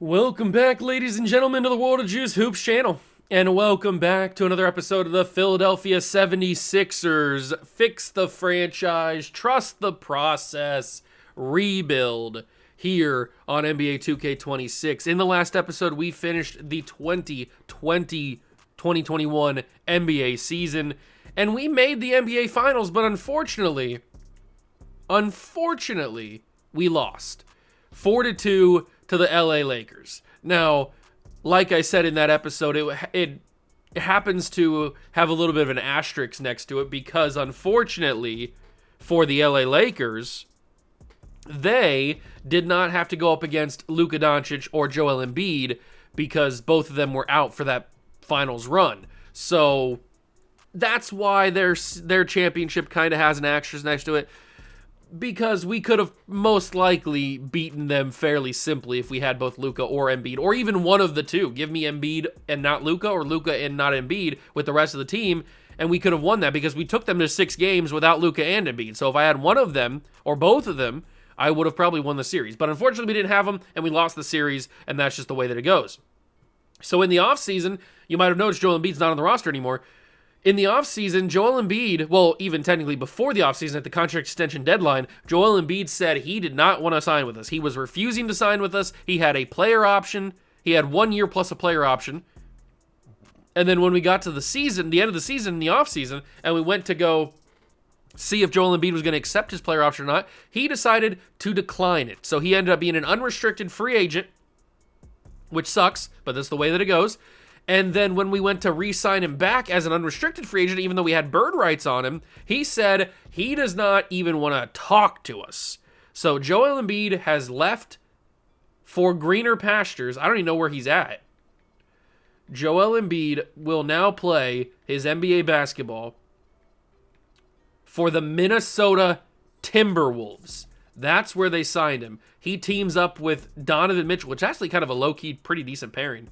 Welcome back, ladies and gentlemen, to the World of Juice Hoops channel. And welcome back to another episode of the Philadelphia 76ers Fix the Franchise, Trust the Process, Rebuild here on NBA 2K26. In the last episode, we finished the 2020-2021 NBA season, and we made the NBA Finals, but unfortunately, we lost 4-2 to the LA Lakers. Now, like I said in that episode, it happens to have a little bit of an asterisk next to it because, unfortunately, for the LA Lakers, they did not have to go up against Luka Doncic or Joel Embiid because both of them were out for that finals run. So that's why their championship kind of has an asterisk next to it, because we could have most likely beaten them fairly simply if we had both Luka or Embiid, or even one of the two. Give me Embiid and not Luka, or Luka and not Embiid with the rest of the team, and we could have won that because we took them to 6 games without Luka and Embiid. So if I had one of them, or both of them, I would have probably won the series. But unfortunately, we didn't have them, and we lost the series, and that's just the way that it goes. So in the offseason, you might have noticed Joel Embiid's not on the roster anymore. In the offseason, Joel Embiid, well, even technically before the offseason at the contract extension deadline, Joel Embiid said he did not want to sign with us. He was refusing to sign with us. He had a player option. He had 1 year plus a player option. And then when we got to the season, the end of the season, in the offseason, and we went to go see if Joel Embiid was going to accept his player option or not, he decided to decline it. So he ended up being an unrestricted free agent, which sucks, but that's the way that it goes. And then when we went to re-sign him back as an unrestricted free agent, even though we had bird rights on him, he said he does not even want to talk to us. So Joel Embiid has left for greener pastures. I don't even know where he's at. Joel Embiid will now play his NBA basketball for the Minnesota Timberwolves. That's where they signed him. He teams up with Donovan Mitchell, which is actually kind of a low-key, pretty decent pairing.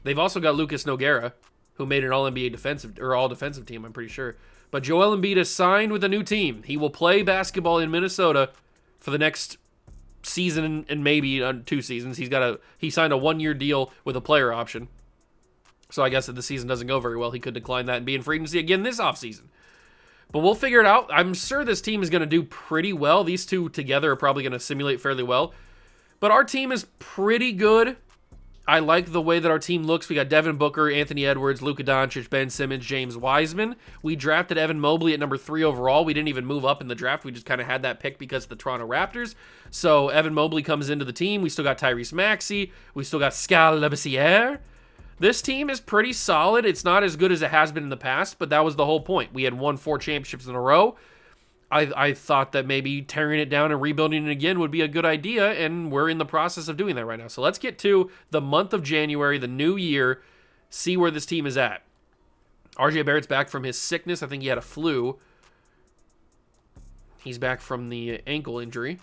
They've also got Lucas Nogueira, who made an All-NBA defensive or All-Defensive team, I'm pretty sure. But Joel Embiid is signed with a new team. He will play basketball in Minnesota for the next season and maybe 2 seasons. He signed a 1-year deal with a player option. So I guess if the season doesn't go very well, he could decline that and be in free agency again this offseason. But we'll figure it out. I'm sure this team is going to do pretty well. These two together are probably going to simulate fairly well. But our team is pretty good. I like the way that our team looks. We got Devin Booker, Anthony Edwards, Luka Doncic, Ben Simmons, James Wiseman. We drafted Evan Mobley at number 3 overall. We didn't even move up in the draft. We just kind of had that pick because of the Toronto Raptors. So Evan Mobley comes into the team. We still got Tyrese Maxey. We still got Skal Labissière. This team is pretty solid. It's not as good as it has been in the past, but that was the whole point. We had won 4 championships in a row. I thought that maybe tearing it down and rebuilding it again would be a good idea, and we're in the process of doing that right now. So let's get to the month of January, the new year, see where this team is at. RJ Barrett's back from his sickness. I think he had a flu. He's back from the ankle injury.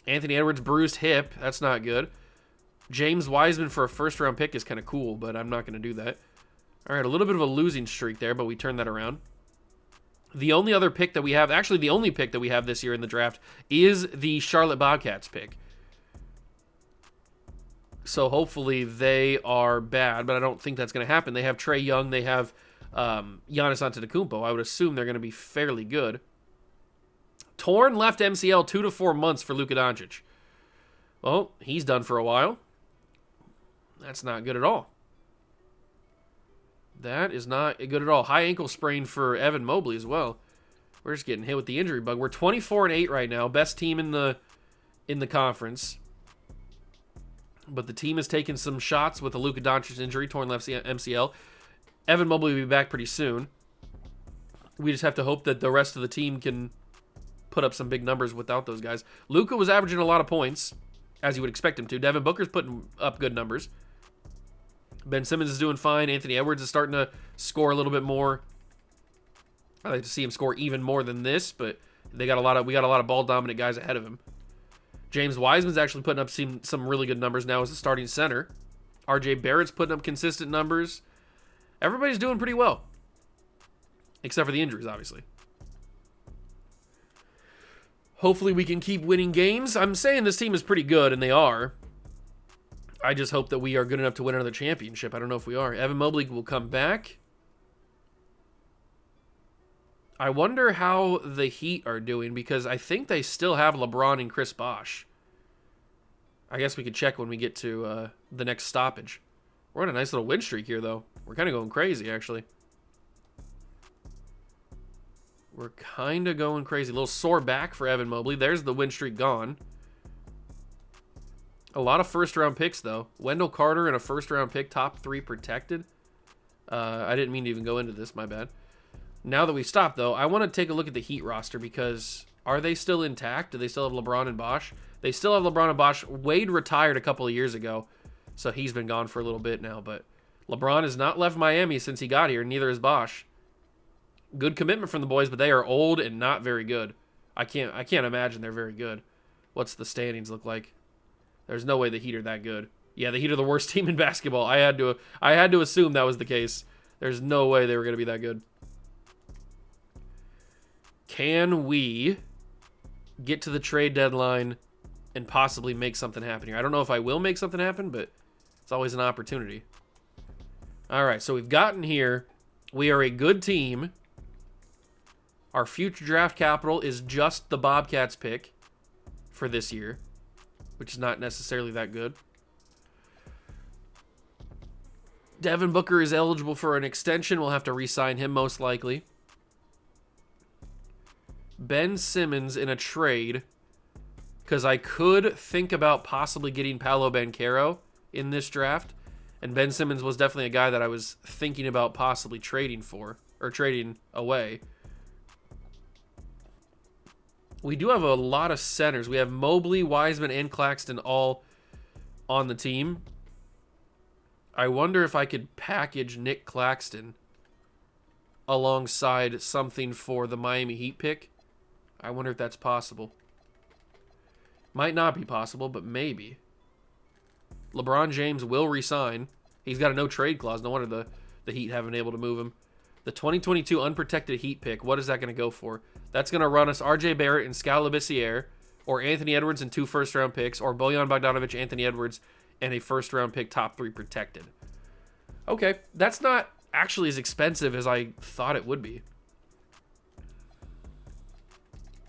Anthony Edwards bruised hip. That's not good. James Wiseman for a first-round pick is kind of cool, but I'm not going to do that. All right, a little bit of a losing streak there, but we turned that around. The only other pick that we have, actually the only pick that we have this year in the draft, is the Charlotte Bobcats pick. So hopefully they are bad, but I don't think that's going to happen. They have Trae Young, they have Giannis Antetokounmpo. I would assume they're going to be fairly good. Torn left MCL 2 to 4 months for Luka Doncic. Well, he's done for a while. That's not good at all. That is not good at all. High ankle sprain for Evan Mobley as well. We're just getting hit with the injury bug. We're 24-8 right now. Best team in the conference. But the team has taken some shots with the Luka Doncic injury, torn left MCL. Evan Mobley will be back pretty soon. We just have to hope that the rest of the team can put up some big numbers without those guys. Luka was averaging a lot of points, as you would expect him to. Devin Booker's putting up good numbers. Ben Simmons is doing fine. Anthony Edwards is starting to score a little bit more. I'd like to see him score even more than this, but we got a lot of ball dominant guys ahead of him. James Wiseman's actually putting up some really good numbers now as a starting center. RJ Barrett's putting up consistent numbers. Everybody's doing pretty well, except for the injuries, obviously. Hopefully we can keep winning games. I'm saying this team is pretty good, and they are. I just hope that we are good enough to win another championship. I don't know if we are. Evan Mobley will come back. I wonder how the Heat are doing because I think they still have LeBron and Chris Bosh. I guess we could check when we get to the next stoppage. We're on a nice little win streak here, though. We're kind of going crazy, actually. We're kind of going crazy. A little sore back for Evan Mobley. There's the win streak gone. A lot of first-round picks, though. Wendell Carter and a first-round pick, top 3 protected. I didn't mean to even go into this, my bad. Now that we've stopped, though, I want to take a look at the Heat roster because are they still intact? Do they still have LeBron and Bosh? They still have LeBron and Bosh. Wade retired a couple of years ago, so he's been gone for a little bit now. But LeBron has not left Miami since he got here, neither has Bosh. Good commitment from the boys, but they are old and not very good. I can't imagine they're very good. What's the standings look like? There's no way the Heat are that good. Yeah, the Heat are the worst team in basketball. I had to assume that was the case. There's no way they were going to be that good. Can we get to the trade deadline and possibly make something happen here? I don't know if I will make something happen, but it's always an opportunity. All right, so we've gotten here. We are a good team. Our future draft capital is just the Bobcats pick for this year, which is not necessarily that good. Devin Booker is eligible for an extension. We'll have to re-sign him most likely. Ben Simmons in a trade, because I could think about possibly getting Paolo Banchero in this draft, and Ben Simmons was definitely a guy that I was thinking about possibly trading for, or trading away. We do have a lot of centers. We have Mobley, Wiseman, and Claxton all on the team. I wonder if I could package Nick Claxton alongside something for the Miami Heat pick. I wonder if that's possible. Might not be possible, but maybe. LeBron James will resign. He's got a no-trade clause. No wonder the Heat haven't been able to move him. The 2022 unprotected Heat pick, what is that going to go for? That's going to run us RJ Barrett and Skal Labissiere, or Anthony Edwards and 2 first-round picks, or Bojan Bogdanovic, Anthony Edwards, and a first-round pick, top 3 protected. Okay, that's not actually as expensive as I thought it would be.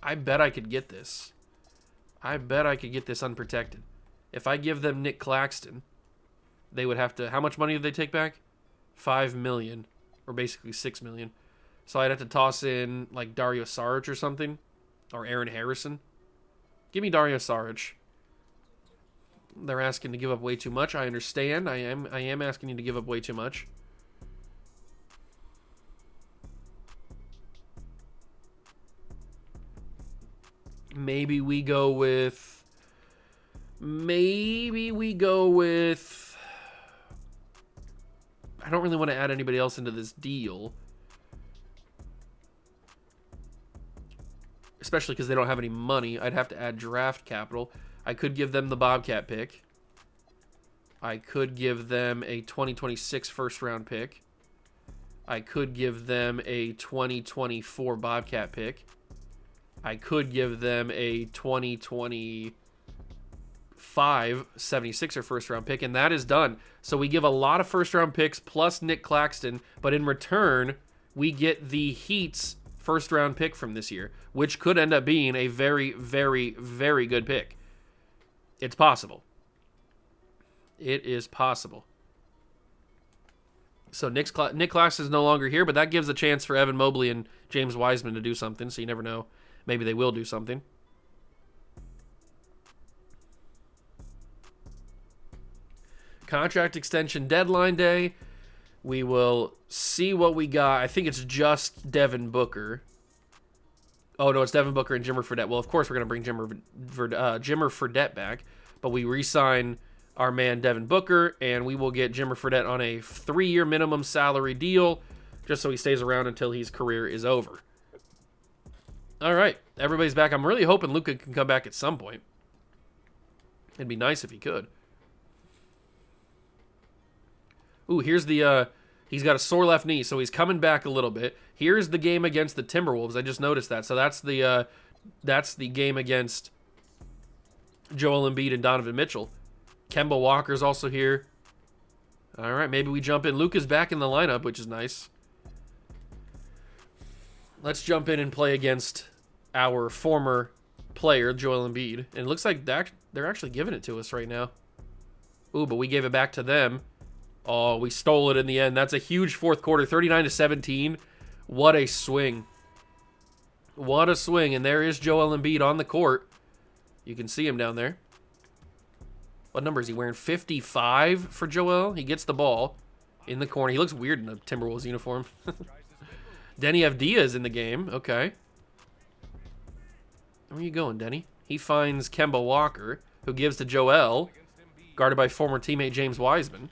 I bet I could get this. I bet I could get this unprotected. If I give them Nick Claxton, they would have to... How much money did they take back? $5 million, or basically $6 million. So I'd have to toss in like Dario Saric or something, or Aaron Harrison. Give me Dario Saric. They're asking to give up way too much. I understand. I am asking you to give up way too much. Maybe we go with... I don't really want to add anybody else into this deal. Especially because they don't have any money. I'd have to add draft capital. I could give them the Bobcat pick. I could give them a 2026 first-round pick. I could give them a 2024 Bobcat pick. I could give them a 2025 76er first-round pick, and that is done. So we give a lot of first-round picks plus Nick Claxton, but in return, we get the Heat's first-round pick from this year, which could end up being a very, very, very good pick. It's possible. It is possible. So Nick Claxton is no longer here, but that gives a chance for Evan Mobley and James Wiseman to do something, so you never know. Maybe they will do something. Contract extension deadline day. We will see what we got. I think it's just Devin Booker. Oh, no, it's Devin Booker and Jimmer Fredette. Well, of course, we're going to bring Jimmer Fredette back, but we re-sign our man Devin Booker, and we will get Jimmer Fredette on a 3-year minimum salary deal just so he stays around until his career is over. All right, everybody's back. I'm really hoping Luka can come back at some point. It'd be nice if he could. Ooh, here's the, he's got a sore left knee, so he's coming back a little bit. Here's the game against the Timberwolves. I just noticed that. So that's the game against Joel Embiid and Donovan Mitchell. Kemba Walker's also here. All right, maybe we jump in. Luka's back in the lineup, which is nice. Let's jump in and play against our former player, Joel Embiid. And it looks like they're actually giving it to us right now. Ooh, but we gave it back to them. Oh, we stole it in the end. That's a huge fourth quarter, 39-17. What a swing. What a swing. And there is Joel Embiid on the court. You can see him down there. What number is he wearing? 55 for Joel. He gets the ball in the corner. He looks weird in a Timberwolves uniform. Denny Avdia is in the game. Okay. Where are you going, Denny? He finds Kemba Walker, who gives to Joel, guarded by former teammate James Wiseman,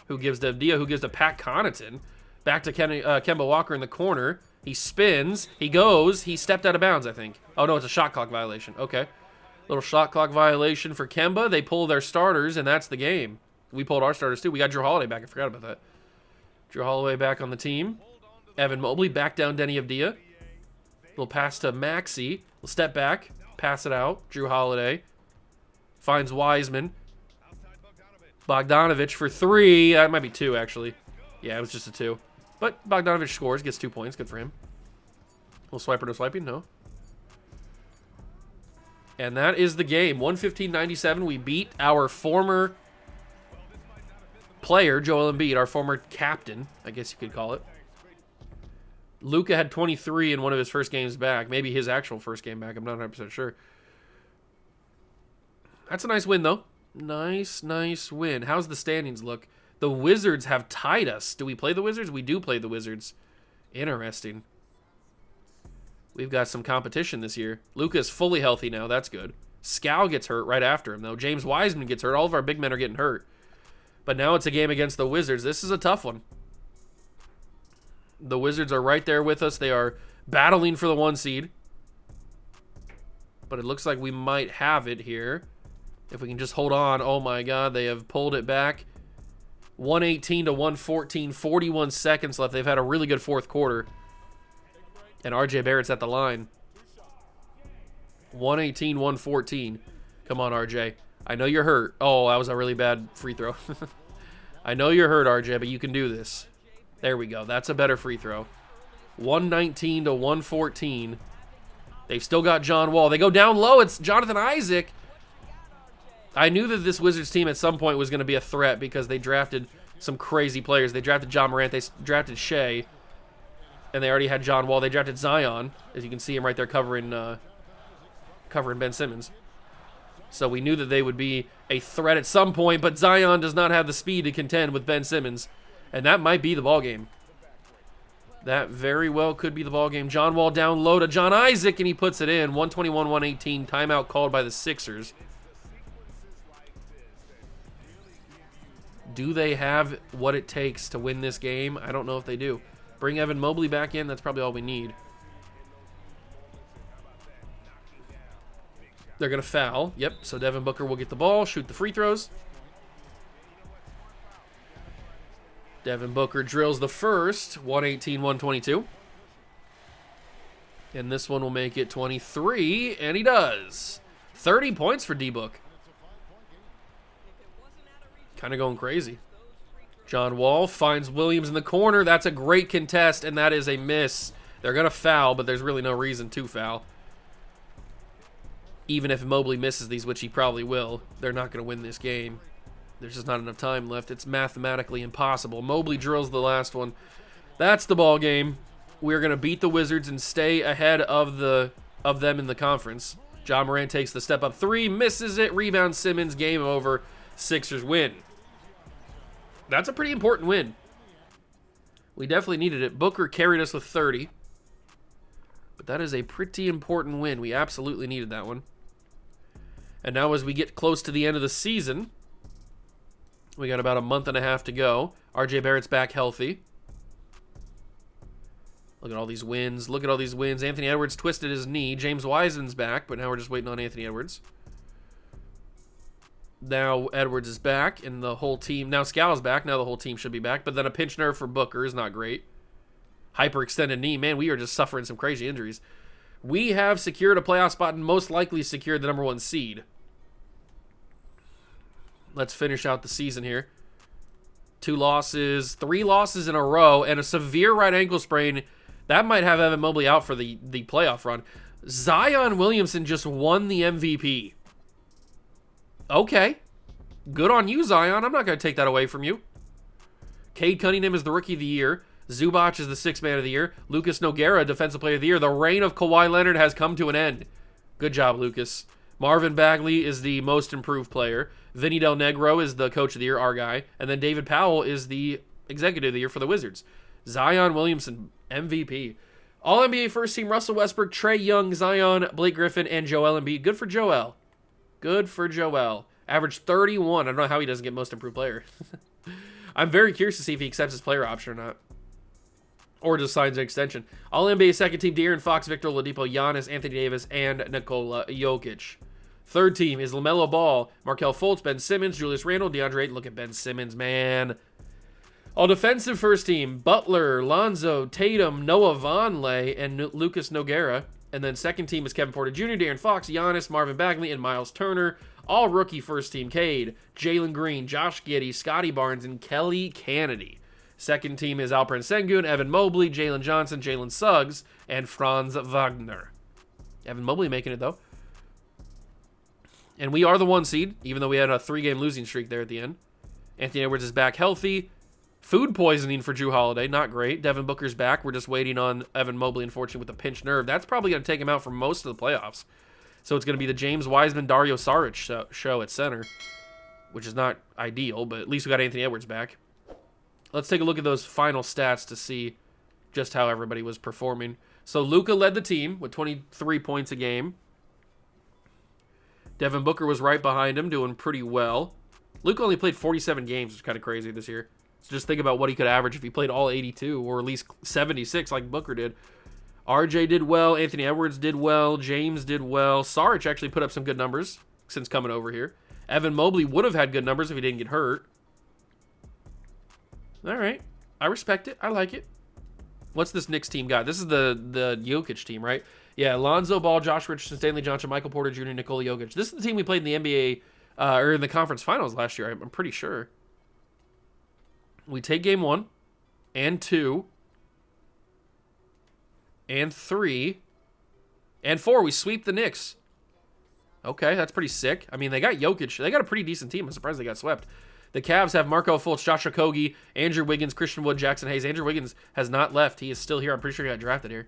who gives to Avdia, who gives to Pat Connaughton. Back to Kemba Walker in the corner. He spins. He goes. He stepped out of bounds, I think. Oh, no, it's a shot clock violation. Okay. Little shot clock violation for Kemba. They pull their starters, and that's the game. We pulled our starters, too. We got Drew Holiday back. I forgot about that. Drew Holiday back on the team. Evan Mobley back down Denny Avdia. Little pass to Maxey. We'll step back. Pass it out. Drew Holiday. Finds Wiseman. Bogdanovich for 3. It might be 2, actually. Yeah, it was just a 2. But Bogdanovich scores. Gets 2 points. Good for him. Little swiper, no swiping. No. And that is the game. 115-97. We beat our former player, Joel Embiid, our former captain, I guess you could call it. Luka had 23 in one of his first games back. Maybe his actual first game back. I'm not 100% sure. That's a nice win, though. Nice win. How's the standings look? The Wizards have tied us. Do we play the Wizards? We do play the Wizards. Interesting. We've got some competition this year. Luka's fully healthy now. That's good. Scal gets hurt right after him, though. James Wiseman gets hurt. All of our big men are getting hurt. But now it's a game against the Wizards. This is a tough one. The Wizards are right there with us. They are battling for the 1 seed. But it looks like we might have it here. If we can just hold on. Oh, my God. They have pulled it back. 118-114. 41 seconds left. They've had a really good fourth quarter. And RJ Barrett's at the line. 118-114. Come on, RJ. I know you're hurt. Oh, that was a really bad free throw. I know you're hurt, RJ, but you can do this. There we go. That's a better free throw. 119-114. They've still got John Wall. They go down low. It's Jonathan Isaac. I knew that this Wizards team at some point was going to be a threat because they drafted some crazy players. They drafted John Morant. They drafted Shea. And they already had John Wall. They drafted Zion. As you can see him right there covering Ben Simmons. So we knew that they would be a threat at some point, but Zion does not have the speed to contend with Ben Simmons. And that might be the ballgame. That very well could be the ballgame. John Wall down low to John Isaac, and he puts it in. 121-118. Timeout called by the Sixers. Do they have what it takes to win this game? I don't know if they do. Bring Evan Mobley back in. That's probably all we need. They're going to foul. Yep, so Devin Booker will get the ball, shoot the free throws. Devin Booker drills the first. 118-122. And this one will make it 23, and he does. 30 points for D-Book. Kind of going crazy. John Wall finds Williams in the corner. That's a great contest, and that is a miss. They're going to foul, but there's really no reason to foul. Even if Mobley misses these, which he probably will, they're not going to win this game. There's just not enough time left. It's mathematically impossible. Mobley drills the last one. That's the ball game. We're going to beat the Wizards and stay ahead of them in the conference. John Morant takes the step-up 3, misses it. Rebound Simmons, game over. Sixers win. That's a pretty important win. We definitely needed it. Booker carried us with 30. But that is a pretty important win. We absolutely needed that one. And now as we get close to the end of the season, we got about a month and a half to go. RJ Barrett's back healthy. Look at all these wins. Look at all these wins. Anthony Edwards twisted his knee. James Wiseman's back, but now we're just waiting on Anthony Edwards. Now Edwards is back, and the whole team... Now Scala's back. Now the whole team should be back. But then a pinch nerve for Booker is not great. Hyperextended knee. Man, we are just suffering some crazy injuries. We have secured a playoff spot and most likely secured the #1 seed. Let's finish out the season here. 3 losses in a row, and a severe right ankle sprain. That might have Evan Mobley out for the playoff run. Zion Williamson just won the MVP. Okay. Good on you, Zion. I'm not going to take that away from you. Cade Cunningham is the Rookie of the Year. Zubac is the 6th Man of the Year. Lucas Nogueira, Defensive Player of the Year. The reign of Kawhi Leonard has come to an end. Good job, Lucas. Marvin Bagley is the Most Improved Player. Vinny Del Negro is the Coach of the Year, our guy. And then David Powell is the Executive of the Year for the Wizards. Zion Williamson, MVP. All-NBA First Team, Russell Westbrook, Trae Young, Zion, Blake Griffin, and Joel Embiid. Good for Joel. Good for Joel. Averaged 31. I don't know how he doesn't get Most Improved Player. I'm very curious to see if he accepts his player option or not. Or just signs an extension. All-NBA Second Team, De'Aaron Fox, Victor Oladipo, Giannis, Anthony Davis, and Nikola Jokic. Third team is LaMelo Ball, Markelle Fultz, Ben Simmons, Julius Randle, DeAndre Ayton. Look at Ben Simmons, man. All defensive first team, Butler, Lonzo, Tatum, Noah Vonleh, and Lucas Nogueira. And then second team is Kevin Porter Jr., De'Aaron Fox, Giannis, Marvin Bagley, and Miles Turner. All rookie first team, Cade, Jalen Green, Josh Giddey, Scotty Barnes, and Kelly Kennedy. Second team is Alperen Sengun, Evan Mobley, Jalen Johnson, Jalen Suggs, and Franz Wagner. Evan Mobley making it, though. And we are the 1 seed, even though we had a 3-game losing streak there at the end. Anthony Edwards is back healthy. Food poisoning for Jrue Holiday, not great. Devin Booker's back. We're just waiting on Evan Mobley, unfortunately, with a pinched nerve. That's probably going to take him out for most of the playoffs. So it's going to be the James Wiseman, Dario Saric show at center, which is not ideal, but at least we got Anthony Edwards back. Let's take a look at those final stats to see just how everybody was performing. So Luka led the team with 23 points a game. Devin Booker was right behind him, doing pretty well. Luka only played 47 games, which is kind of crazy this year. So just think about what he could average if he played all 82, or at least 76 like Booker did. RJ did well. Anthony Edwards did well. James did well. Saric actually put up some good numbers since coming over here. Evan Mobley would have had good numbers if he didn't get hurt. All right. I respect it. I like it. What's this Knicks team got? This is the Jokic team, right? Yeah, Lonzo Ball, Josh Richardson, Stanley Johnson, Michael Porter Jr., Nikola Jokic. This is the team we played in the NBA, or in the conference finals last year, I'm pretty sure. We take game 1, and 2, and 3, and 4. We sweep the Knicks. Okay, that's pretty sick. I mean, they got Jokic. They got a pretty decent team. I'm surprised they got swept. The Cavs have Markelle Fultz, Josh Okogie, Andrew Wiggins, Christian Wood, Jackson Hayes. Andrew Wiggins has not left. He is still here. I'm pretty sure he got drafted here.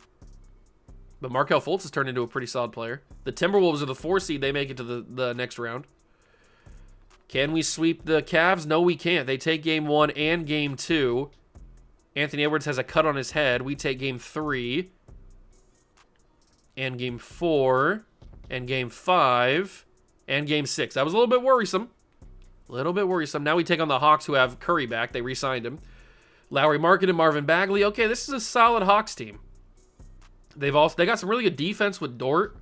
But Markelle Fultz has turned into a pretty solid player. The Timberwolves are the 4 seed. They make it to the next round. Can we sweep the Cavs? No, we can't. They take game 1 and game 2. Anthony Edwards has a cut on his head. We take game 3 and game 4 and game 5 and game 6. That was a little bit worrisome. Now we take on the Hawks, who have Curry back. They re-signed him. Lowry Markkanen, Marvin Bagley. Okay, this is a solid Hawks team. They got some really good defense with Dort,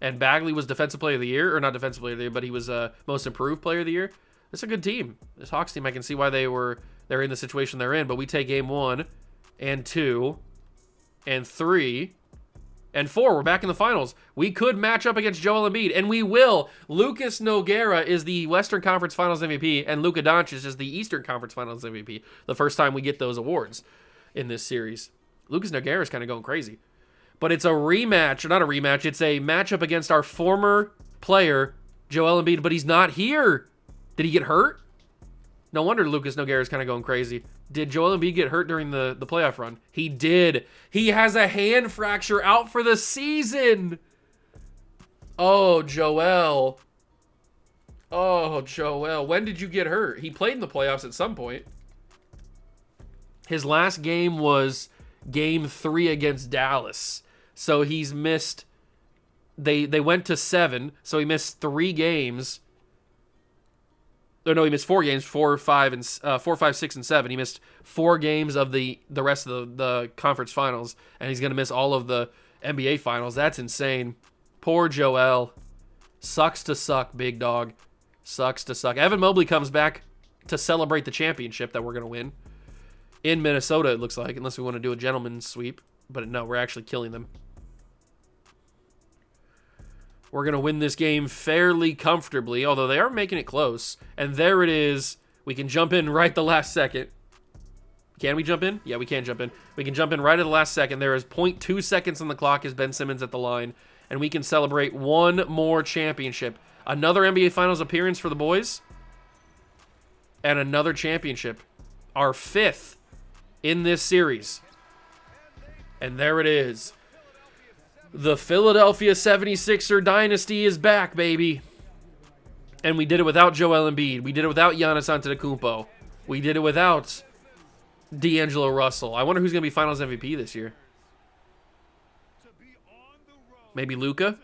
and Bagley was Defensive Player of the Year, or not Defensive Player of the Year, but he was Most Improved Player of the Year. It's a good team. This Hawks team, I can see why they're in the situation they're in. But we take game 1 and 2 and 3 and 4. We're back in the finals. We could match up against Joel Embiid, and we will. Lucas Nogueira is the Western Conference Finals MVP, and Luka Doncic is the Eastern Conference Finals MVP. The first time we get those awards in this series. Lucas Nogueira is kind of going crazy. But it's a rematch, or not a rematch, it's a matchup against our former player, Joel Embiid, but he's not here. Did he get hurt? No wonder Lucas Nogueira is kind of going crazy. Did Joel Embiid get hurt during the playoff run? He did. He has a hand fracture, out for the season. Oh, Joel. When did you get hurt? He played in the playoffs at some point. His last game was game 3 against Dallas. So he's missed, they went to 7, so he missed 3 games. Or no, he missed 4 games, 4, 5, 6, and 7. He missed 4 games of the rest of the conference finals, and he's going to miss all of the NBA finals. That's insane. Poor Joel. Sucks to suck, big dog. Sucks to suck. Evan Mobley comes back to celebrate the championship that we're going to win. In Minnesota, it looks like, unless we want to do a gentleman's sweep. But no, we're actually killing them. We're going to win this game fairly comfortably, although they are making it close. And there it is. We can jump in right the last second. Can we jump in? Yeah, we can jump in. We can jump in right at the last second. There is 0.2 seconds on the clock as Ben Simmons at the line. And we can celebrate one more championship. Another NBA Finals appearance for the boys. And another championship. Our 5th in this series. And there it is. The Philadelphia 76er dynasty is back, baby. And we did it without Joel Embiid. We did it without Giannis Antetokounmpo. We did it without D'Angelo Russell. I wonder who's going to be Finals MVP this year. Maybe Luka?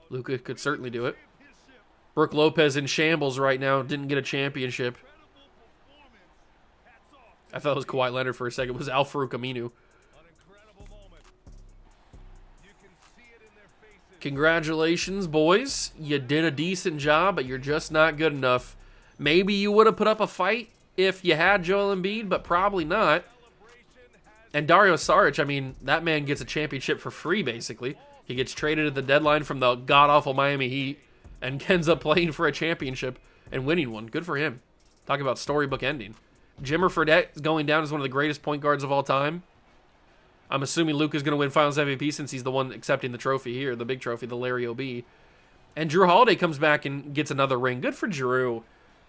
Luka could certainly do it. Brook Lopez in shambles right now. Didn't get a championship. I thought it was Kawhi Leonard for a second. It was Al-Farouq Aminu. Congratulations, boys. You did a decent job, but you're just not good enough. Maybe you would have put up a fight if you had Joel Embiid, but probably not. And Dario Saric, I mean, that man gets a championship for free, basically. He gets traded at the deadline from the god-awful Miami Heat and ends up playing for a championship and winning one. Good for him. Talk about storybook ending. Jimmer Fredette going down as one of the greatest point guards of all time. I'm assuming Luka's going to win Finals MVP since he's the one accepting the trophy here, the big trophy, the Larry O.B. And Drew Holiday comes back and gets another ring. Good for Drew.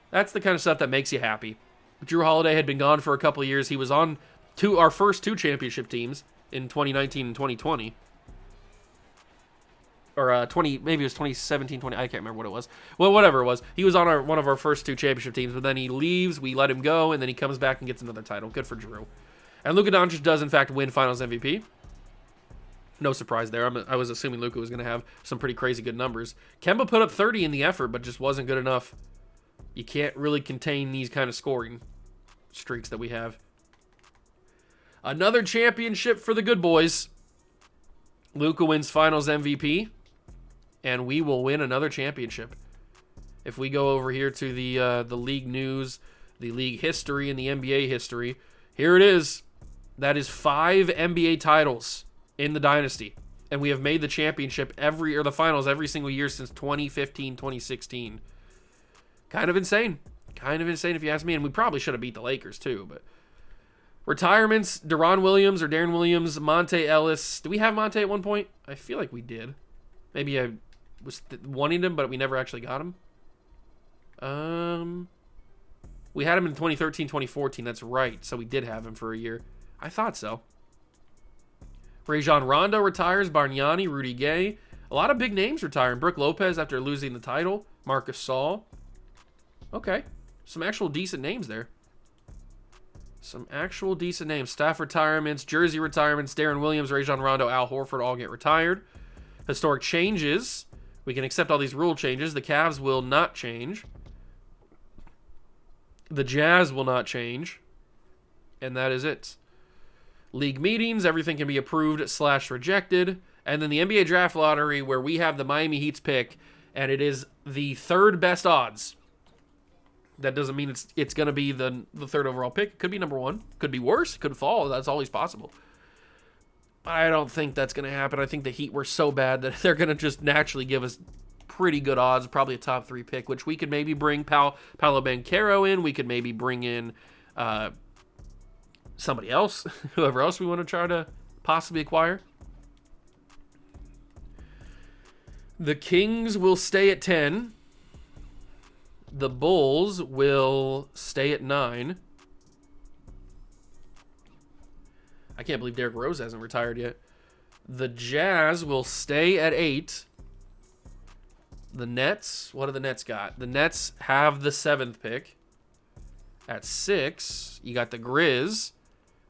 That's the kind of stuff that makes you happy. Drew Holiday had been gone for a couple of years. He was on our first 2 championship teams in 2019 and 2020. Or maybe it was 2017, 20. I can't remember what it was. Well, whatever it was. He was on one of our first 2 championship teams, but then he leaves, we let him go, and then he comes back and gets another title. Good for Drew. And Luka Doncic does, in fact, win Finals MVP. No surprise there. I was assuming Luka was going to have some pretty crazy good numbers. Kemba put up 30 in the effort, but just wasn't good enough. You can't really contain these kind of scoring streaks that we have. Another championship for the good boys. Luka wins Finals MVP, and we will win another championship. If we go over here to the league news, the league history, and the NBA history, here it is. That is 5 NBA titles in the dynasty. And we have made the championship the finals every single year since 2015, 2016. Kind of insane. Kind of insane if you ask me. And we probably should have beat the Lakers too. But retirements, Deron Williams or Darren Williams, Monte Ellis. Did we have Monte at one point? I feel like we did. Maybe I was wanting him, but we never actually got him. We had him in 2013, 2014. That's right. So we did have him for a year. I thought so. Rajon Rondo retires. Bargnani, Rudy Gay. A lot of big names retiring. Brook Lopez after losing the title. Marcus Saul. Okay. Some actual decent names there. Some actual decent names. Staff retirements, jersey retirements. Darren Williams, Rajon Rondo, Al Horford all get retired. Historic changes. We can accept all these rule changes. The Cavs will not change. The Jazz will not change. And that is it. League meetings, everything can be approved / rejected. And then the NBA draft lottery where we have the Miami Heat's pick, and it is the 3rd best odds. That doesn't mean it's going to be the 3rd overall pick. It could be number 1. Could be worse. Could fall. That's always possible. But I don't think that's going to happen. I think the Heat were so bad that they're going to just naturally give us pretty good odds, probably a top 3 pick, which we could maybe bring Paolo Banchero in. We could maybe bring in somebody else, whoever else we want to try to possibly acquire. The Kings will stay at 10. The Bulls will stay at 9. I can't believe Derrick Rose hasn't retired yet. The Jazz will stay at 8. The Nets, what do the Nets got? The Nets have the 7th pick. At 6, you got the Grizz.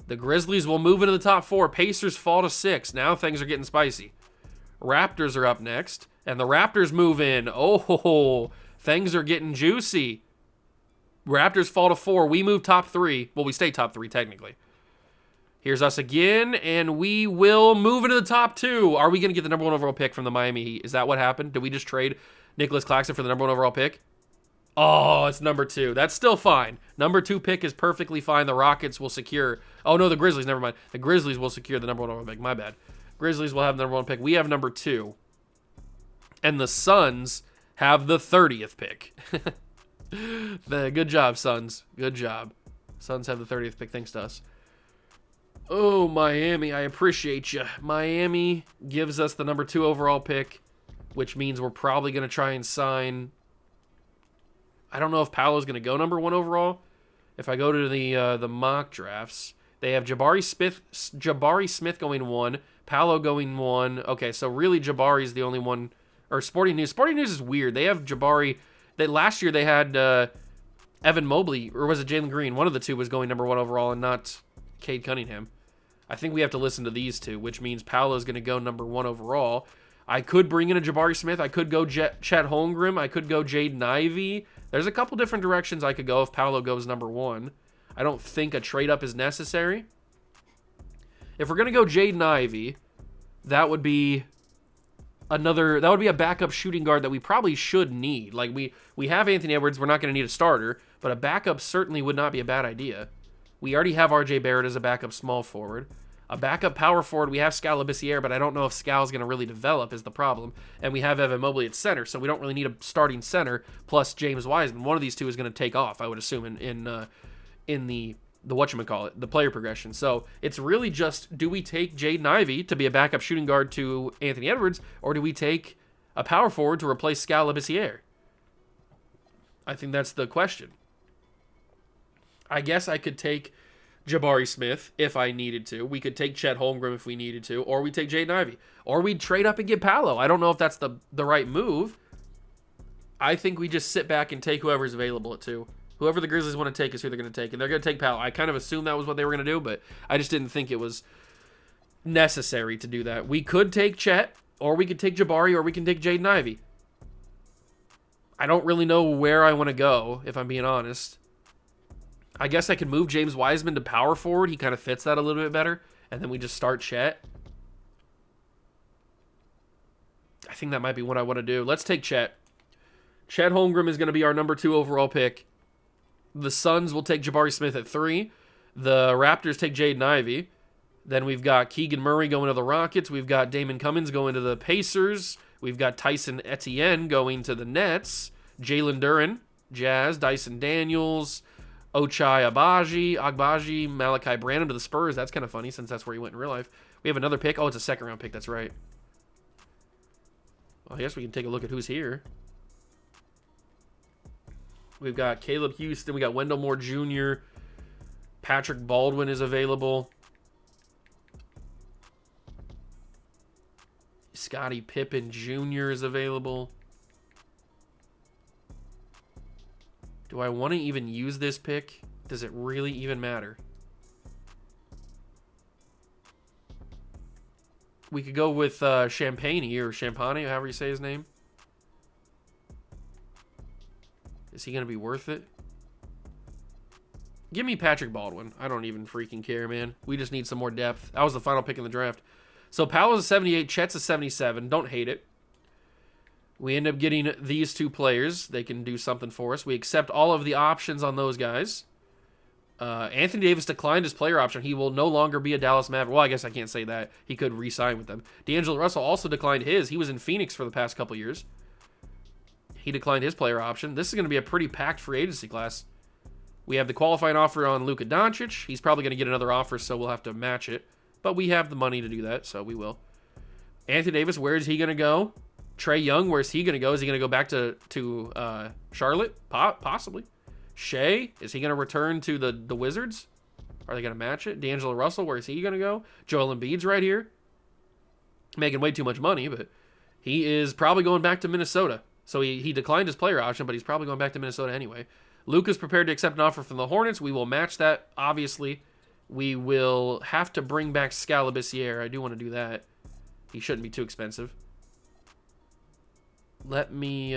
The Grizzlies will move into the top 4. Pacers fall to 6. Now things are getting spicy. Raptors are up next. And the Raptors move in. Oh, things are getting juicy. Raptors fall to 4. We move top 3. Well, we stay top 3 technically. Here's us again, and we will move into the top 2. Are we going to get the number 1 overall pick from the Miami Heat? Is that what happened? Did we just trade Nicholas Claxton for the number 1 overall pick? Oh, it's number 2. That's still fine. Number 2 pick is perfectly fine. The Rockets will secure... Oh, no, the Grizzlies. Never mind. The Grizzlies will secure the number 1 overall pick. My bad. Grizzlies will have the number 1 pick. We have number 2. And the Suns have the 30th pick. Good job, Suns. Good job. Suns have the 30th pick thanks to us. Oh, Miami, I appreciate you. Miami gives us the number 2 overall pick, which means we're probably going to try and sign. I don't know if Paolo's going to go number 1 overall. If I go to the mock drafts, they have Jabari Smith going 1, Paolo going 1. Okay, so really Jabari's the only one. Or Sporting News. Sporting News is weird. They have Jabari. Last year they had Evan Mobley, or was it Jalen Green? One of the two was going number 1 overall and not Cade Cunningham. I think we have to listen to these two, which means Paolo's going to go number 1 overall. I could bring in a Jabari Smith. I could go Chet Holmgren. I could go Jaden Ivey. There's a couple different directions I could go if Paolo goes number 1. I don't think a trade-up is necessary. If we're going to go Jaden Ivey, that would be a backup shooting guard that we probably should need. Like, we have Anthony Edwards. We're not going to need a starter, but a backup certainly would not be a bad idea. We already have RJ Barrett as a backup small forward. A backup power forward, we have Skal Labissière, but I don't know if Skal's going to really develop is the problem. And we have Evan Mobley at center, so we don't really need a starting center plus James Wiseman. One of these two is going to take off, I would assume, in the whatchamacallit, the player progression. So it's really just, do we take Jaden Ivey to be a backup shooting guard to Anthony Edwards, or do we take a power forward to replace Skal Labissière? I think that's the question. I guess I could take Jabari Smith if I needed to. We could take Chet Holmgren if we needed to, or we take Jaden Ivey, or we'd trade up and get Paolo. I don't know if that's the right move. I think we just sit back and take whoever's available at 2. Whoever the Grizzlies want to take is who they're going to take, and they're going to take Paolo. I kind of assumed that was what they were going to do, but I just didn't think it was necessary to do that. We could take Chet, or we could take Jabari, or we can take Jaden Ivey. I don't really know where I want to go, if I'm being honest. I guess I could move James Wiseman to power forward. He kind of fits that a little bit better. And then we just start Chet. I think that might be what I want to do. Let's take Chet. Chet Holmgren is going to be our number 2 overall pick. The Suns will take Jabari Smith at 3. The Raptors take Jaden Ivey. Then we've got Keegan Murray going to the Rockets. We've got Damon Cummins going to the Pacers. We've got Tyson Etienne going to the Nets. Jalen Duren, Jazz. Dyson Daniels, Ochai Agbaji, Malachi Branham to the Spurs. That's kind of funny since that's where he went in real life. We have another pick. Oh, it's a 2nd-round pick. That's right. Well, I guess we can take a look at who's here. We've got Caleb Houston. We got Wendell Moore Jr. Patrick Baldwin is available. Scottie Pippen Jr. is available. Do I want to even use this pick? Does it really even matter? We could go with Champagne or Champagne, however you say his name. Is he going to be worth it? Give me Patrick Baldwin. I don't even freaking care, man. We just need some more depth. That was the final pick in the draft. So Paolo's a 78, Chet's a 77. Don't hate it. We end up getting these 2 players. They can do something for us. We accept all of the options on those guys. Anthony Davis declined his player option. He will no longer be a Dallas Maverick. Well, I guess I can't say that. He could re-sign with them. D'Angelo Russell also declined his. He was in Phoenix for the past couple years. He declined his player option. This is going to be a pretty packed free agency class. We have the qualifying offer on Luka Doncic. He's probably going to get another offer, so we'll have to match it. But we have the money to do that, so we will. Anthony Davis, where is he going to go? Trae Young, where's he going to go? Is he going to go back to Charlotte? Possibly. Shea, is he going to return to the Wizards? Are they going to match it? D'Angelo Russell, where is he going to go? Joel Embiid's right here. Making way too much money, but he is probably going back to Minnesota. So he declined his player option, but he's probably going back to Minnesota anyway. Luka's prepared to accept an offer from the Hornets. We will match that, obviously. We will have to bring back Skal Labissière. I do want to do that. He shouldn't be too expensive. Let me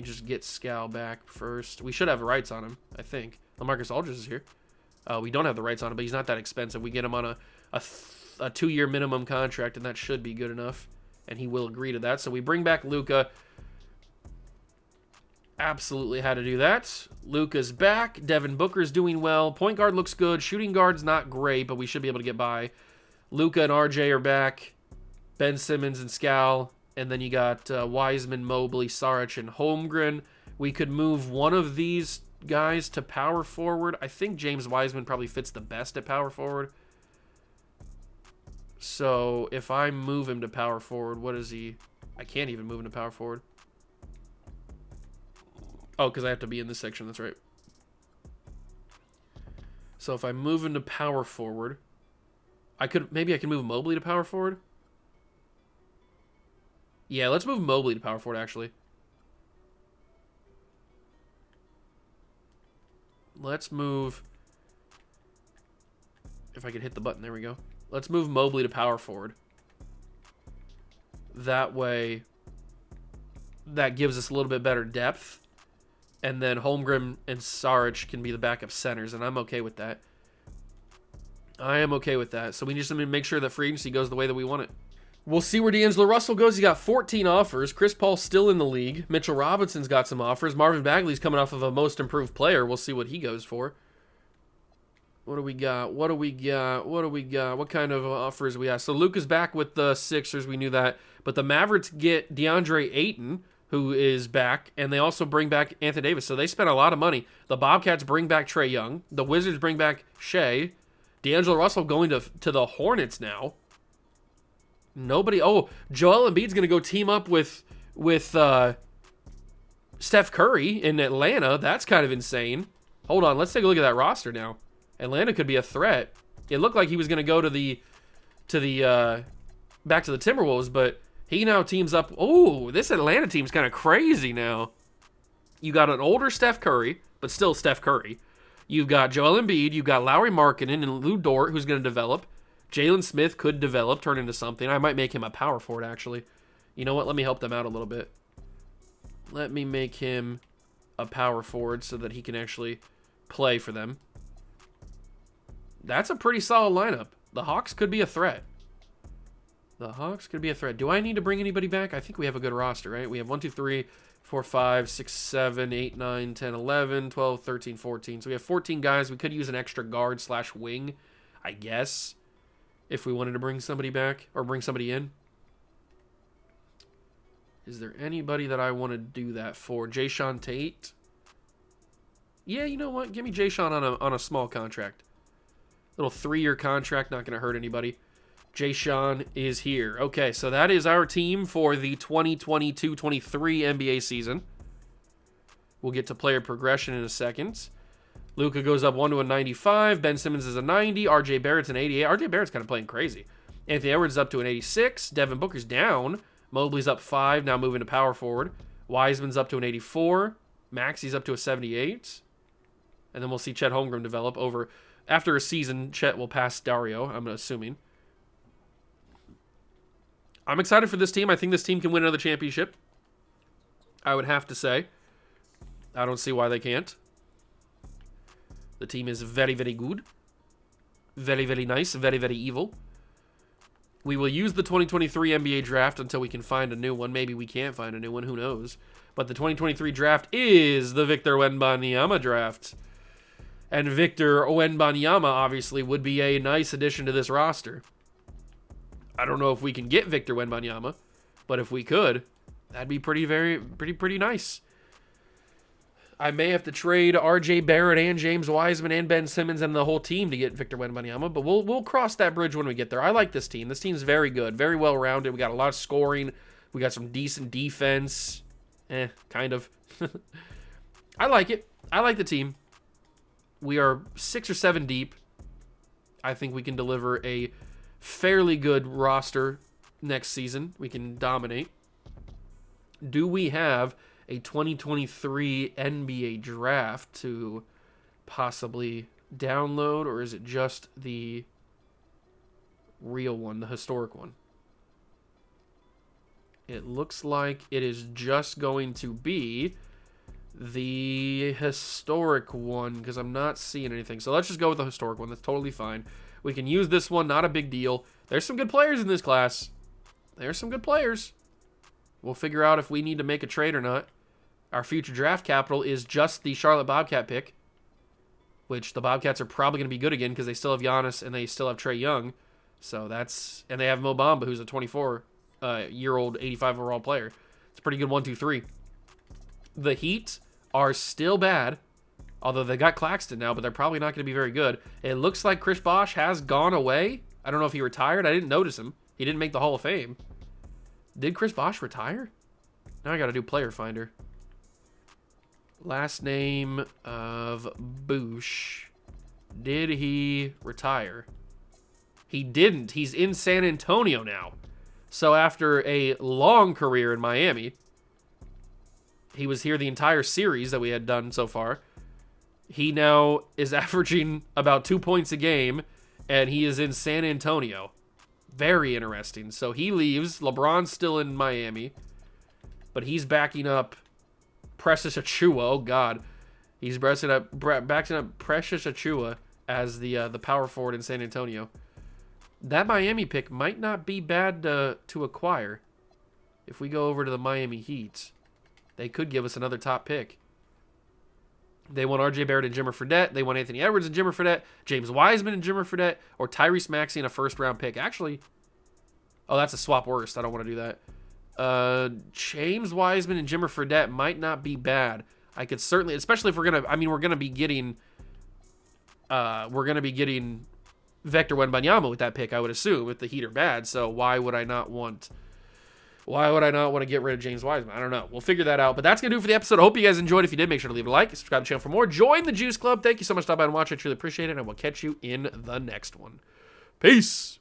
just get Skal back first. We should have the rights on him, I think. LaMarcus Aldridge is here. We don't have the rights on him, but he's not that expensive. We get him on a 2-year minimum contract, and that should be good enough. And he will agree to that. So we bring back Luka. Absolutely had to do that. Luka's back. Devin Booker's doing well. Point guard looks good. Shooting guard's not great, but we should be able to get by. Luka and RJ are back. Ben Simmons and Skal. And then you got Wiseman, Mobley, Saric, and Holmgren. We could move one of these guys to power forward. I think James Wiseman probably fits the best at power forward. So if I move him to power forward, what is he? I can't even move him to power forward. Oh, because I have to be in this section. That's right. So if I move him to power forward, maybe I can move Mobley to power forward. Yeah, let's move Mobley to power forward, actually. Let's move... If I could hit the button, there we go. Let's move Mobley to power forward. That way, that gives us a little bit better depth. And then Holmgren and Saric can be the backup centers, and I'm okay with that. I am okay with that. So we just need to make sure that free agency goes the way that we want it. We'll see where D'Angelo Russell goes. He got 14 offers. Chris Paul's still in the league. Mitchell Robinson's got some offers. Marvin Bagley's coming off of a most improved player. We'll see what he goes for. What do we got? What do we got? What do we got? What kind of offers we have? So Luka's back with the Sixers. We knew that. But the Mavericks get DeAndre Ayton, who is back, and they also bring back Anthony Davis. So they spent a lot of money. The Bobcats bring back Trae Young. The Wizards bring back Shea. D'Angelo Russell going to the Hornets now. Nobody. Oh, Joel Embiid's going to go team up with Steph Curry in Atlanta. That's kind of insane. Hold on. Let's take a look at that roster now. Atlanta could be a threat. It looked like he was going to go to the back to the Timberwolves, but he now teams up. Oh, this Atlanta team's kind of crazy now. You got an older Steph Curry, but still Steph Curry. You've got Joel Embiid. You've got Lauri Markkanen and Lou Dort, who's going to develop. Jalen Smith could develop, turn into something. I might make him a power forward, actually. You know what? Let me help them out a little bit. Let me make him a power forward so that he can actually play for them. That's a pretty solid lineup. The Hawks could be a threat. The Hawks could be a threat. Do I need to bring anybody back? I think we have a good roster, right? We have 1, 2, 3, 4, 5, 6, 7, 8, 9, 10, 11, 12, 13, 14. So we have 14 guys. We could use an extra guard / wing, I guess, if we wanted to bring somebody back or bring somebody in. Is there anybody that I want to do that for? Jayshawn Tate? Yeah, you know what? Give me Jayshawn on a small contract. Little 3-year contract, not going to hurt anybody. Jayshawn is here. Okay, so that is our team for the 2022-23 NBA season. We'll get to player progression in a second. Luka goes up 1 to a 95. Ben Simmons is a 90. RJ Barrett's an 88. RJ Barrett's kind of playing crazy. Anthony Edwards is up to an 86. Devin Booker's down. Mobley's up 5, now moving to power forward. Wiseman's up to an 84. Maxi's up to a 78. And then we'll see Chet Holmgren develop over... After a season, Chet will pass Dario, I'm assuming. I'm excited for this team. I think this team can win another championship. I would have to say. I don't see why they can't. The team is very, very good. Very, very nice. Very, very evil. We will use the 2023 NBA draft until we can find a new one. Maybe we can't find a new one. Who knows? But the 2023 draft is the Victor Wembanyama draft. And Victor Wembanyama, obviously, would be a nice addition to this roster. I don't know if we can get Victor Wembanyama, but if we could, that'd be pretty nice. I may have to trade RJ Barrett and James Wiseman and Ben Simmons and the whole team to get Victor Wembanyama, but we'll cross that bridge when we get there. I like this team. This team's very good, very well-rounded. We got a lot of scoring. We got some decent defense. Kind of. I like it. I like the team. We are 6 or 7 deep. I think we can deliver a fairly good roster next season. We can dominate. Do we have a 2023 NBA draft to possibly download, or is it just the real one, the historic one? It looks like it is just going to be the historic one, because I'm not seeing anything. So let's just go with the historic one. That's totally fine. We can use this one. Not a big deal. There's some good players in this class. There's some good players. We'll figure out if we need to make a trade or not. Our future draft capital is just the Charlotte Bobcat pick, which the Bobcats are probably going to be good again because they still have Giannis and they still have Trae Young. So that's... And they have Mo Bamba, who's a 24. year-old 85 overall player. It's a pretty good 1-2-3. The Heat are still bad, although they got Claxton now, but they're probably not going to be very good. It looks like Chris Bosh has gone away. I don't know if he retired. I didn't notice him. He didn't make the Hall of Fame. Did Chris Bosh retire? Now I got to do Player Finder. Last name of Bush. Did he retire? He didn't. He's in San Antonio now. So after a long career in Miami, he was here the entire series that we had done so far. He now is averaging about 2 points a game, and he is in San Antonio. Very interesting. So he leaves. LeBron's still in Miami, but he's backing up Precious Achua. Oh, God. He's backing up Precious Achua as the power forward in San Antonio. That Miami pick might not be bad to acquire. If we go over to the Miami Heat, they could give us another top pick. They want R.J. Barrett and Jimmer Fredette. They want Anthony Edwards and Jimmer Fredette, James Wiseman and Jimmer Fredette, or Tyrese Maxey and a first-round pick. Actually, oh, that's a swap worst. I don't want to do that. James Wiseman and Jimmer Fredette might not be bad. I could certainly, especially if we're gonna be getting Vector Wembanyama with that pick, I would assume, if the Heat are bad. So why would I not want to get rid of James Wiseman? I don't know. We'll figure that out. But that's going to do it for the episode. I hope you guys enjoyed. If you did, make sure to leave a like, subscribe to the channel for more. Join the Juice Club. Thank you so much for stopping by and watching. I truly appreciate it, and we'll catch you in the next one. Peace.